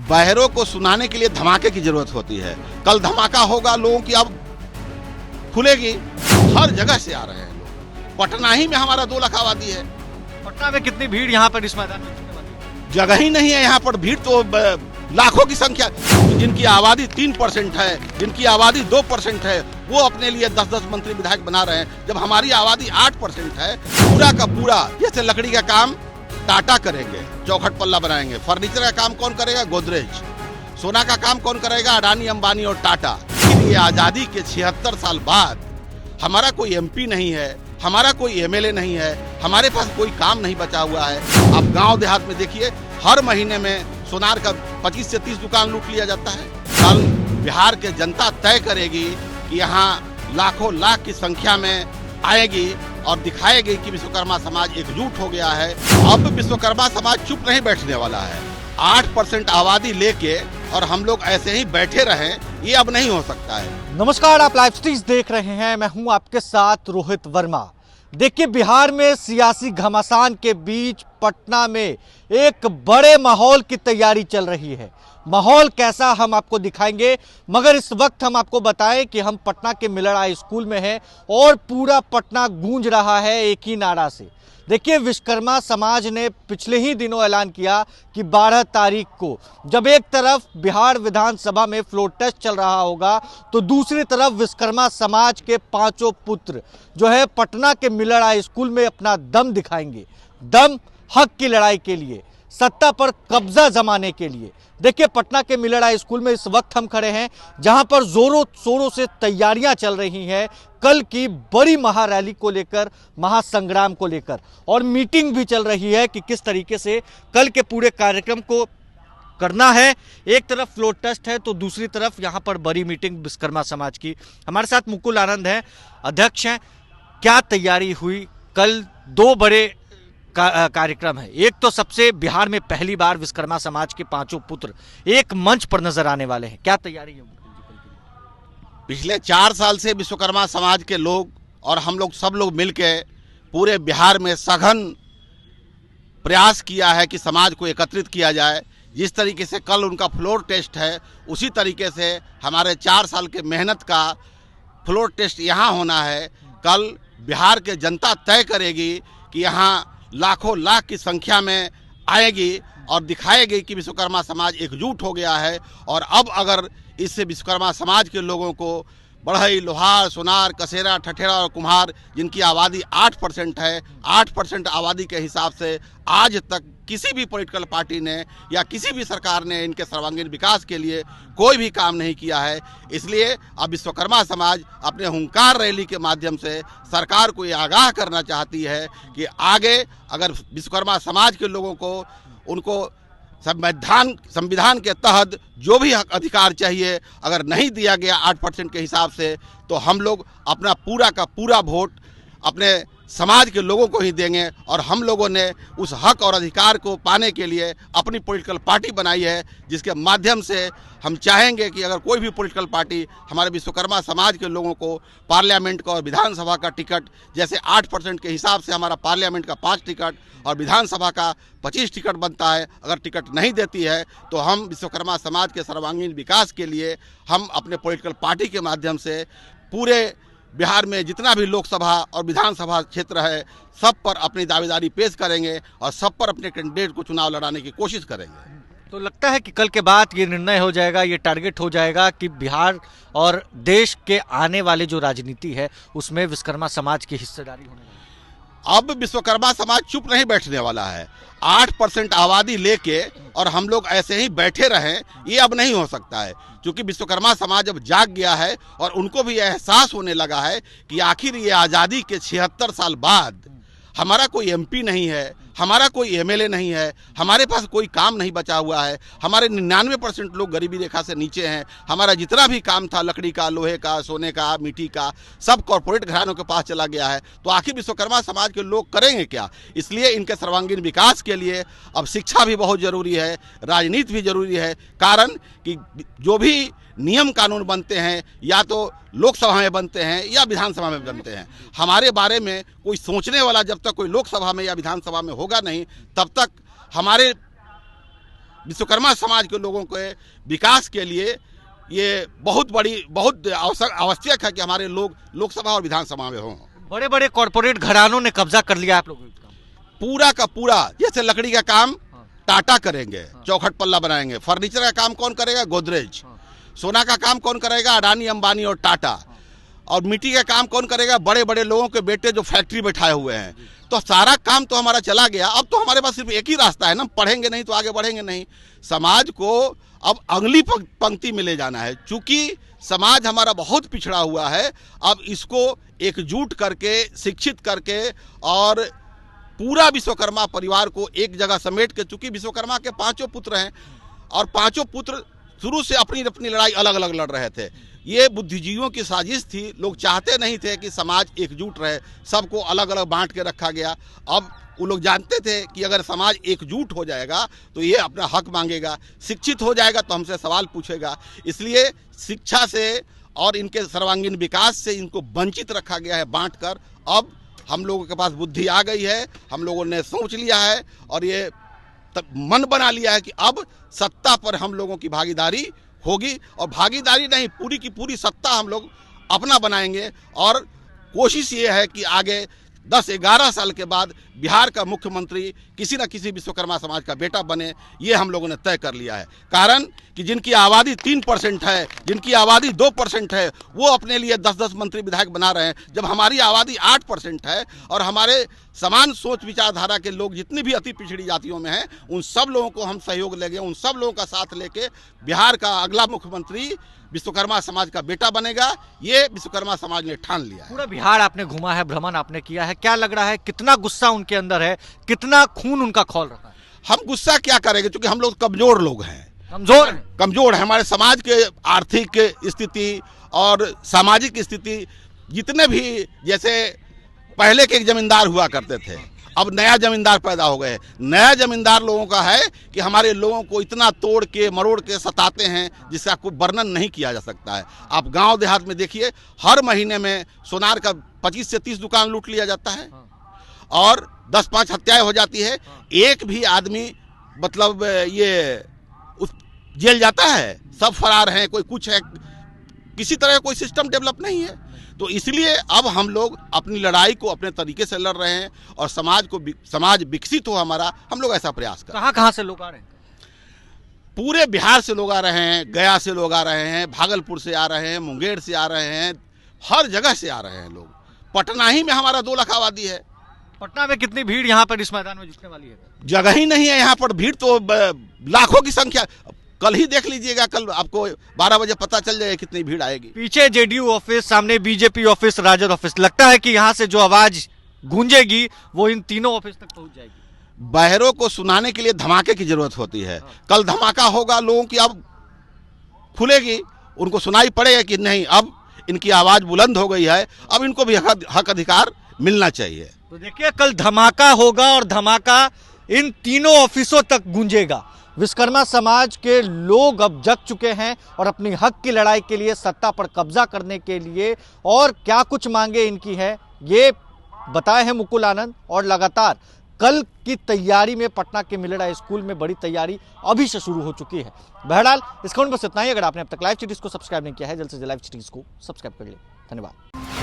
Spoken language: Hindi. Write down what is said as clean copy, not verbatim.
बहरों को सुनाने के लिए धमाके की जरूरत होती है। कल धमाका होगा, लोगों की अब खुलेगी। हर जगह से आ रहे हैं लोग। पटना ही में हमारा 2 लाख आबादी है। पटना में कितनी भीड़ यहाँ पर इस मैदान में? जगह ही नहीं है यहाँ पर। भीड़ तो लाखों की संख्या। जिनकी आबादी 3% है, जिनकी आबादी 2% है, वो अपने लिए 10-10 मंत्री विधायक बना रहे हैं। जब हमारी आबादी 8% है, पूरा का पूरा, जैसे लकड़ी का काम टाटा करेंगे, चौखट पल्ला बनाएंगे। फर्नीचर का काम कौन करेगा? गोदरेज। सोना का काम कौन करेगा? अडानी, अंबानी और टाटा। ये आजादी के 76 साल बाद हमारा कोई एमपी नहीं है, हमारा कोई एमएलए नहीं है, हमारे पास कोई काम नहीं बचा हुआ है। आप गांव देहात में देखिए, हर महीने में सोनार का 25 से 30 दुकान लूट लिया जाता है। कल बिहार के जनता तय करेगी कि यहाँ लाखों लाख की संख्या में आएगी और दिखाएगी कि विश्वकर्मा समाज एकजुट हो गया है। अब विश्वकर्मा समाज चुप नहीं बैठने वाला है। 8% आबादी लेके और हम लोग ऐसे ही बैठे रहें, ये अब नहीं हो सकता है। नमस्कार, आप लाइव स्ट्रीम देख रहे हैं। मैं हूं आपके साथ रोहित वर्मा। देखिए, बिहार में सियासी घमासान के बीच पटना में एक बड़े माहौल की तैयारी चल रही है। माहौल कैसा हम आपको दिखाएंगे, मगर इस वक्त हम आपको बताएं कि हम पटना के मिलर हाई स्कूल में हैं और पूरा पटना गूंज रहा है एक ही नारा से। देखिए, विश्वकर्मा समाज ने पिछले ही दिनों ऐलान किया कि 12 तारीख को जब एक तरफ बिहार विधानसभा में फ्लोर टेस्ट चल रहा होगा, तो दूसरी तरफ विश्वकर्मा समाज के 5 पुत्र जो है पटना के मिलर हाई स्कूल में अपना दम दिखाएंगे। दम हक की लड़ाई के लिए, सत्ता पर कब्जा जमाने के लिए। देखिए, पटना के मिलर हाई स्कूल में इस वक्त हम खड़े हैं, जहां पर जोरों शोरों से तैयारियां चल रही हैं कल की बड़ी महारैली को लेकर, महासंग्राम को लेकर, और मीटिंग भी चल रही है कि किस तरीके से कल के पूरे कार्यक्रम को करना है। एक तरफ फ्लोर टेस्ट है तो दूसरी तरफ यहां पर बड़ी मीटिंग विश्वकर्मा समाज की। हमारे साथ मुकुल आनंद हैं, अध्यक्ष हैं। क्या तैयारी हुई? कल 2 बड़े कार्यक्रम है। एक तो सबसे बिहार में पहली बार विश्वकर्मा समाज के 5 पुत्र एक मंच पर नजर आने वाले हैं। क्या तैयारी है? पिछले 4 साल से विश्वकर्मा समाज के लोग और हम लोग सब लोग मिलकर पूरे बिहार में सघन प्रयास किया है कि समाज को एकत्रित किया जाए। जिस तरीके से कल उनका फ्लोर टेस्ट है, उसी तरीके से हमारे 4 साल के मेहनत का फ्लोर टेस्ट यहाँ होना है। कल बिहार के जनता तय करेगी कि यहाँ लाखों लाख की संख्या में आएगी और दिखाएगी कि विश्वकर्मा समाज एकजुट हो गया है। और अब अगर इससे विश्वकर्मा समाज के लोगों को बढ़ई, लोहार, सोनार, कसेरा, ठठेरा और कुम्हार, जिनकी आबादी 8% है, 8% आबादी के हिसाब से आज तक किसी भी पॉलिटिकल पार्टी ने या किसी भी सरकार ने इनके सर्वांगीण विकास के लिए कोई भी काम नहीं किया है। इसलिए अब विश्वकर्मा समाज अपने हुंकार रैली के माध्यम से सरकार को ये आगाह करना चाहती है कि आगे अगर विश्वकर्मा समाज के लोगों को उनको संविधान के तहत जो भी हक अधिकार चाहिए अगर नहीं दिया गया 8% के हिसाब से, तो हम लोग अपना पूरा का पूरा वोट अपने समाज के लोगों को ही देंगे। और हम लोगों ने उस हक और अधिकार को पाने के लिए अपनी पॉलिटिकल पार्टी बनाई है, जिसके माध्यम से हम चाहेंगे कि अगर कोई भी पॉलिटिकल पार्टी हमारे विश्वकर्मा समाज के लोगों को पार्लियामेंट का और विधानसभा का टिकट, जैसे 8% के हिसाब से हमारा पार्लियामेंट का 5 टिकट और विधानसभा का 25 टिकट बनता है, अगर टिकट नहीं देती है तो हम विश्वकर्मा समाज के सर्वांगीण विकास के लिए हम अपने पॉलिटिकल पार्टी के माध्यम से पूरे बिहार में जितना भी लोकसभा और विधानसभा क्षेत्र है, सब पर अपनी दावेदारी पेश करेंगे और सब पर अपने कैंडिडेट को चुनाव लड़ाने की कोशिश करेंगे। तो लगता है कि कल के बाद ये निर्णय हो जाएगा, ये टारगेट हो जाएगा कि बिहार और देश के आने वाले जो राजनीति है उसमें विश्वकर्मा समाज की हिस्सेदारी होने वाली है। अब विश्वकर्मा समाज चुप नहीं बैठने वाला है। 8% आबादी लेके और हम लोग ऐसे ही बैठे रहें, ये अब नहीं हो सकता है। क्योंकि विश्वकर्मा समाज अब जाग गया है और उनको भी एहसास होने लगा है कि आखिर ये आज़ादी के 76 साल बाद हमारा कोई एमपी नहीं है, हमारा कोई एमएलए नहीं है, हमारे पास कोई काम नहीं बचा हुआ है। हमारे 99% लोग गरीबी रेखा से नीचे हैं। हमारा जितना भी काम था लकड़ी का, लोहे का, सोने का, मिट्टी का, सब कॉरपोरेट घरानों के पास चला गया है। तो आखिर विश्वकर्मा समाज के लोग करेंगे क्या? इसलिए इनके सर्वांगीण विकास के लिए अब शिक्षा भी बहुत ज़रूरी है, राजनीति भी ज़रूरी है। कारण कि जो भी नियम कानून बनते हैं या तो लोकसभा में बनते हैं या विधानसभा में बनते हैं, हमारे बारे में कोई सोचने वाला जब तक कोई लोकसभा में या विधानसभा में होगा नहीं, तब तक हमारे विश्वकर्मा समाज के लोगों के विकास के लिए ये बहुत आवश्यक है कि हमारे लोग लोकसभा और विधानसभा में हों। बड़े बड़े कॉरपोरेट घरानों ने कब्जा कर लिया आप लोगों का। पूरा का पूरा, जैसे लकड़ी का काम टाटा करेंगे, चौखट पल्ला बनाएंगे। फर्नीचर का काम कौन करेगा? गोदरेज। सोना का काम कौन करेगा? अडानी, अंबानी और टाटा। और मिट्टी का काम कौन करेगा? बड़े बड़े लोगों के बेटे जो फैक्ट्री बैठाए हुए हैं। तो सारा काम तो हमारा चला गया। अब तो हमारे पास सिर्फ एक ही रास्ता है ना, पढ़ेंगे नहीं तो आगे बढ़ेंगे नहीं। समाज को अब अगली पंक्ति में ले जाना है। चूंकि समाज हमारा बहुत पिछड़ा हुआ है, अब इसको एकजुट करके, शिक्षित करके और पूरा विश्वकर्मा परिवार को एक जगह समेट के, चूंकि विश्वकर्मा के 5 पुत्र हैं और 5 पुत्र शुरू से अपनी अपनी लड़ाई अलग अलग लड़ रहे थे। ये बुद्धिजीवियों की साजिश थी। लोग चाहते नहीं थे कि समाज एकजुट रहे, सबको अलग अलग बांट के रखा गया। अब वो लोग जानते थे कि अगर समाज एकजुट हो जाएगा तो ये अपना हक मांगेगा, शिक्षित हो जाएगा तो हमसे सवाल पूछेगा। इसलिए शिक्षा से और इनके सर्वांगीण विकास से इनको वंचित रखा गया है बांट कर। अब हम लोगों के पास बुद्धि आ गई है, हम लोगों ने सोच लिया है और ये मन बना लिया है कि अब सत्ता पर हम लोगों की भागीदारी होगी। और भागीदारी नहीं, पूरी की पूरी सत्ता हम लोग अपना बनाएंगे। और कोशिश ये है कि आगे 10-11 साल के बाद बिहार का मुख्यमंत्री किसी न किसी विश्वकर्मा समाज का बेटा बने, ये हम लोगों ने तय कर लिया है। कारण कि जिनकी आबादी 3% है, जिनकी आबादी 2% है, वो अपने लिए 10-10 मंत्री विधायक बना रहे हैं, जब हमारी आबादी 8% है। और हमारे समान सोच विचारधारा के लोग जितनी भी अति पिछड़ी जातियों में हैं, उन सब लोगों को हम सहयोग लेंगे, उन सब लोगों का साथ लेके बिहार का अगला मुख्यमंत्री विश्वकर्मा समाज का बेटा बनेगा। ये विश्वकर्मा समाज ने ठान लिया है। पूरा बिहार आपने घुमा है, भ्रमण आपने किया है, क्या लग रहा है कितना गुस्सा उनके अंदर है, कितना खून उनका खौल रहा है? हम गुस्सा क्या करेंगे, क्योंकि हम लोग कमजोर लोग हैं। कमजोर है हमारे समाज के आर्थिक स्थिति और सामाजिक स्थिति। जितने भी, जैसे पहले के एक जमींदार हुआ करते थे, अब नया जमींदार पैदा हो गए। नया जमींदार लोगों का है कि हमारे लोगों को इतना तोड़ के मरोड़ के सताते हैं जिसका कोई वर्णन नहीं किया जा सकता है। आप गांव देहात में देखिए, हर महीने में सोनार का 25 से 30 दुकान लूट लिया जाता है और 10-5 हत्याएं हो जाती है। एक भी आदमी मतलब ये जेल जाता है, सब फरार हैं, कोई कुछ है, किसी तरह कोई सिस्टम डेवलप नहीं है। तो इसलिए अब हम लोग अपनी लड़ाई को अपने तरीके से लड़ रहे हैं और समाज विकसित हो हमारा, हम लोग ऐसा प्रयास कर रहे हैं। कहाँ से लोग आ रहे हैं? पूरे बिहार से लोग आ रहे हैं, गया से लोग आ रहे हैं, भागलपुर से आ रहे हैं, मुंगेर से आ रहे हैं, हर जगह से आ रहे हैं लोग। पटना ही में हमारा 2 लाख आबादी है। पटना में कितनी भीड़ यहाँ पर इस मैदान में जुटने वाली है? जगह ही नहीं है यहाँ पर, भीड़ तो लाखों की संख्या। कल ही देख लीजिएगा, कल आपको 12 बजे पता चल जाएगा कितनी भीड़ आएगी। पीछे जेडीयू ऑफिस, सामने बीजेपी ऑफिस, राजद ऑफिस। लगता है कि यहाँ से जो आवाज गूंजेगी वो इन तीनों ऑफिस तक पहुंच जाएगी। बहरों को सुनाने के लिए धमाके की जरूरत होती है। कल धमाका होगा, लोगों की अब खुलेगी, उनको सुनाई पड़ेगा कि नहीं, अब इनकी आवाज बुलंद हो गई है, अब इनको भी हक अधिकार मिलना चाहिए। तो देखिए, कल धमाका होगा और धमाका इन तीनों ऑफिसों तक गूंजेगा। विश्वकर्मा समाज के लोग अब जग चुके हैं और अपनी हक की लड़ाई के लिए, सत्ता पर कब्जा करने के लिए, और क्या कुछ मांगे इनकी है ये बताए हैं मुकुल आनंद। और लगातार कल की तैयारी में पटना के मिलेरा स्कूल में बड़ी तैयारी अभी से शुरू हो चुकी है। बहरहाल इस खबर में बस इतना ही। अगर आपने अब तक लाइव सिटीज को सब्सक्राइब नहीं किया है, जल्द से जल्द लाइव सिटीज को सब्सक्राइब कर ले। धन्यवाद।